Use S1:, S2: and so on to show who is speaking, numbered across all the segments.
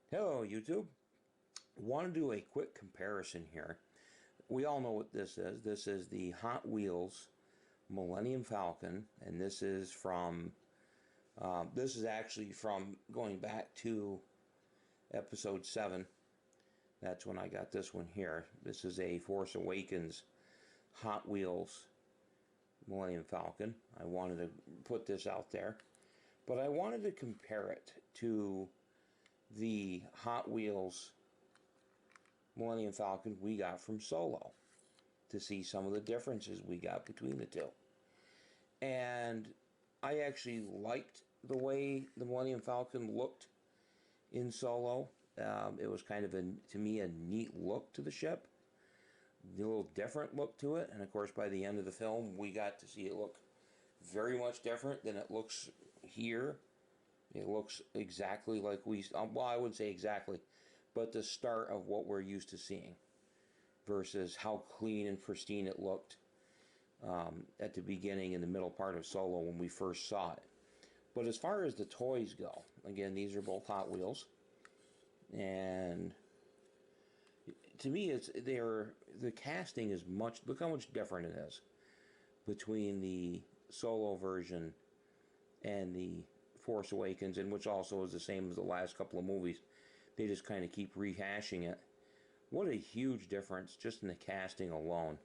S1: Hello YouTube. Want to do a quick comparison here. We all know what this is. This is the Hot Wheels Millennium Falcon, and this is from this is actually from going back to episode 7. That's when I got this one here. This is a Force Awakens Hot Wheels Millennium Falcon. I wanted to put this out there, but I wanted to compare it to the Hot Wheels Millennium Falcon we got from Solo to see some of the differences we got between the two. And I actually liked the way the Millennium Falcon looked in Solo. It was kind of, to me, a neat look to the ship. A little different look to it. And of course, by the end of the film, we got to see it look very much different than it looks here. It looks exactly like well, I wouldn't say exactly, but the start of what we're used to seeing versus how clean and pristine it looked at the beginning and the middle part of Solo when we first saw it. But as far as the toys go, again, these are both Hot Wheels, and to me, the casting is look how much different it is between the Solo version and the Force Awakens, and which also is the same as the last couple of movies. They just kind of keep rehashing it. What a huge difference just in the casting alone.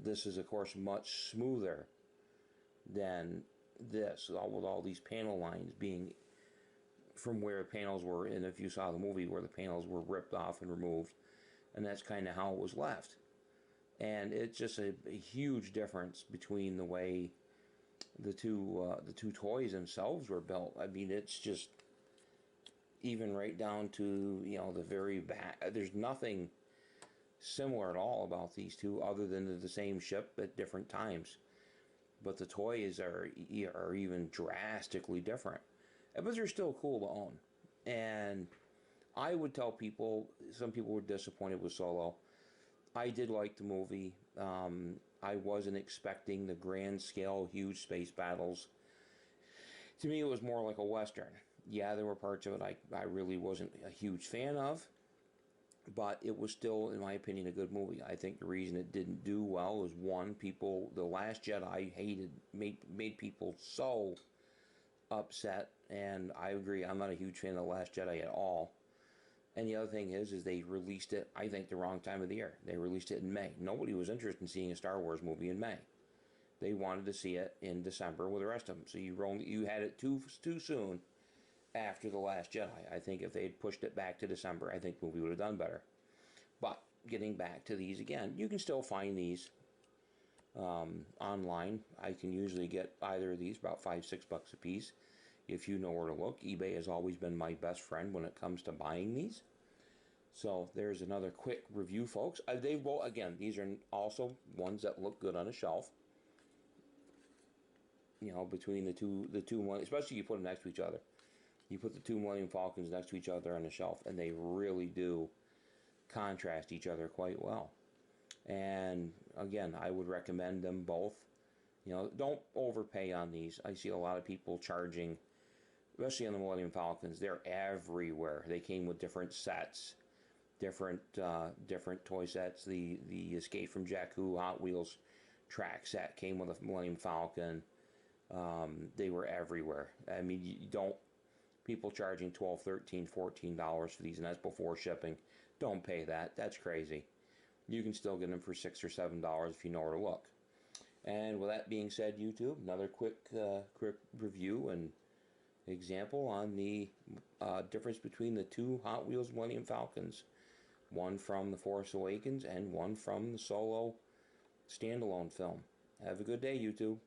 S1: This is, of course, much smoother than this, with all these panel lines being from where the panels were, and if you saw the movie, where the panels were ripped off and removed, and that's kind of how it was left. And it's just a huge difference between the way the two toys themselves were built. I mean, it's just even right down to, the very back. There's nothing similar at all about these two, other than the same ship at different times. But the toys are even drastically different. But they're still cool to own. And I would tell people, some people were disappointed with Solo. I did like the movie. I wasn't expecting the grand scale, huge space battles. To me, it was more like a Western. Yeah, there were parts of it I really wasn't a huge fan of, but it was still, in my opinion, a good movie. I think the reason it didn't do well was, one, The Last Jedi made people so upset, and I agree, I'm not a huge fan of The Last Jedi at all. And the other thing is they released it, I think, the wrong time of the year. They released it in May. Nobody was interested in seeing a Star Wars movie in May. They wanted to see it in December with the rest of them. So you had it too soon after The Last Jedi. I think if they had pushed it back to December, I think the movie would have done better. But getting back to these again, you can still find these online. I can usually get either of these about $5-6 a piece. If you know where to look, eBay has always been my best friend when it comes to buying these. So there's another quick review, folks. These are also ones that look good on a shelf. Between the two one, especially you put them next to each other. You put the two Millennium Falcons next to each other on the shelf, and they really do contrast each other quite well. And again, I would recommend them both. Don't overpay on these. I see a lot of people charging, especially on the Millennium Falcons. They're everywhere. They came with different sets, different toy sets. The Escape from Jakku Hot Wheels track set came with a Millennium Falcon. They were everywhere. I mean, people charging $12, $13, $14 for these, and that's before shipping. Don't pay that. That's crazy. You can still get them for $6 or $7 if you know where to look. And with that being said, YouTube, another quick review and example on the difference between the two Hot Wheels Millennium Falcons. One from The Force Awakens and one from the Solo standalone film. Have a good day, YouTube.